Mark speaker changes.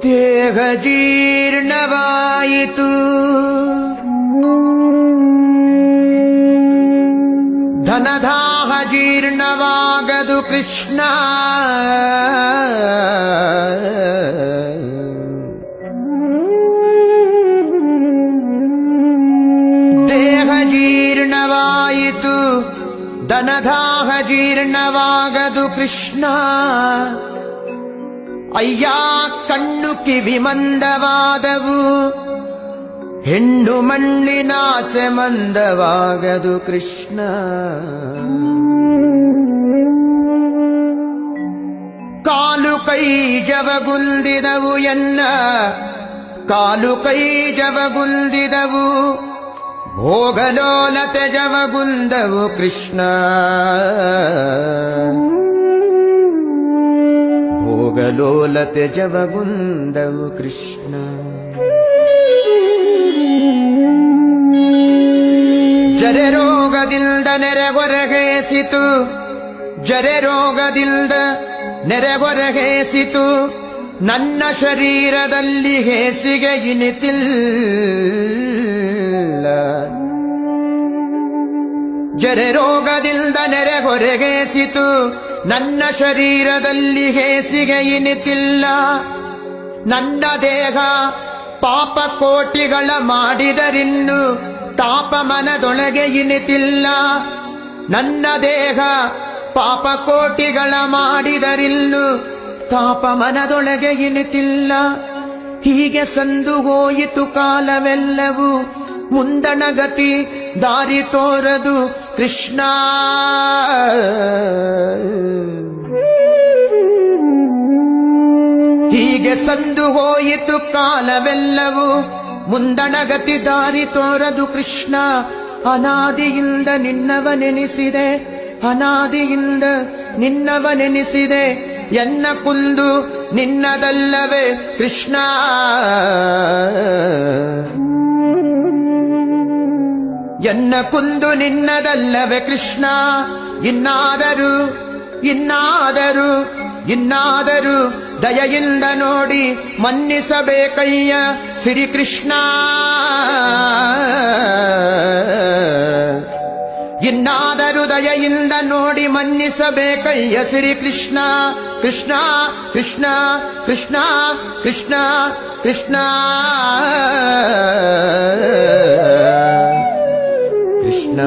Speaker 1: ದೇಹ ಜೀರ್ಣವಾಯಿತು, ಧನದಾಹ ಜೀರ್ಣವಾಗದು ಕೃಷ್ಣ. ದೇಹ ಜೀರ್ಣವಾಯಿತು, ಧನದಾಹ ಜೀರ್ಣವಾಗದು ಕೃಷ್ಣ. ಅಯ್ಯ ಕಣ್ಣು ಕಿವಿ ಮಂದವಾದವು, ಹೆಣ್ಣು ಮಣ್ಣಿನಾಸೆ ಮಂದವಾಗದು ಕೃಷ್ಣ. ಕಾಲು ಕೈ ಜವಗುಲ್ದಿದವು ಎನ್ನ, ಕಾಲು ಕೈ ಜವಗುಲ್ದಿದವು, ಭೋಗಲೋಲತೆ ಜವಗುಲ್ದವು ಕೃಷ್ಣ. ಭೋಗಲೋಲತೆ ಜವಗುಂದವು ಕೃಷ್ಣ. ಜರೆ ರೋಗದಿಂದ ನೆರೆಗೊರಗೇಸಿತು, ಜರೆ ರೋಗದಿಂದ ನೆರೆಗೊರಗೇಸಿತು, ನನ್ನ ಶರೀರದಲ್ಲಿ ಹೇಸಿಗೆ ಇನಿತಿಲ್ಲ. ಜರೆ ರೋಗದಿಂದ ನೆರೆಗೊರಗೇಸಿತು, ನನ್ನ ಶರೀರದಲ್ಲಿ ಹೇಸಿಗೆ ಇನಿತಿಲ್ಲ. ನನ್ನ ದೇಹ ಪಾಪ ಕೋಟಿಗಳ ಮಾಡಿದರಿನ್ನು ತಾಪ ಮನದೊಳಗೆ ಇನಿತಿಲ್ಲ. ನನ್ನ ದೇಹ ಪಾಪ ಕೋಟಿಗಳ ಮಾಡಿದರಿನ್ನು ತಾಪ ಮನದೊಳಗೆ ಇನಿತಿಲ್ಲ. ಹೀಗೆ ಸಂದು ಹೋಯಿತು ಕಾಲವೆಲ್ಲವೂ, ಮುಂದಣ ಗತಿ ದಾರಿ ತೋರದು ಕೃಷ್ಣ. ಹೀಗೆ ಸಂದು ಹೋಯಿತು ಕಾಲವೆಲ್ಲವೂ, ಮುಂದಣಗತಿ ದಾರಿ ತೋರದು ಕೃಷ್ಣ. ಅನಾದಿಯಿಂದ ನಿನ್ನವನೆನಿಸಿದೆ, ಅನಾದಿಯಿಂದ ನಿನ್ನವನೆನಿಸಿದೆ, ಎನ್ನ ಕುಂದು ನಿನ್ನದಲ್ಲವೇ ಕೃಷ್ಣ. ಎನ್ನ ಕುಂದು ನಿನ್ನದಲ್ಲವೇ ಕೃಷ್ಣ. ಇನ್ನಾದರೂ ಇನ್ನಾದರೂ ಇನ್ನಾದರೂ ದಯೆಯಿಂದ ನೋಡಿ ಮನ್ನಿಸಬೇಕಯ್ಯ ಶ್ರೀಕೃಷ್ಣ. ಇನ್ನಾದರೂ ದಯೆಯಿಂದ ನೋಡಿ ಮನ್ನಿಸಬೇಕಯ್ಯ ಶ್ರೀಕೃಷ್ಣ. ಕೃಷ್ಣ ಕೃಷ್ಣ ಕೃಷ್ಣ ಕೃಷ್ಣ ಕೃಷ್ಣ ಕೃಷ್ಣ.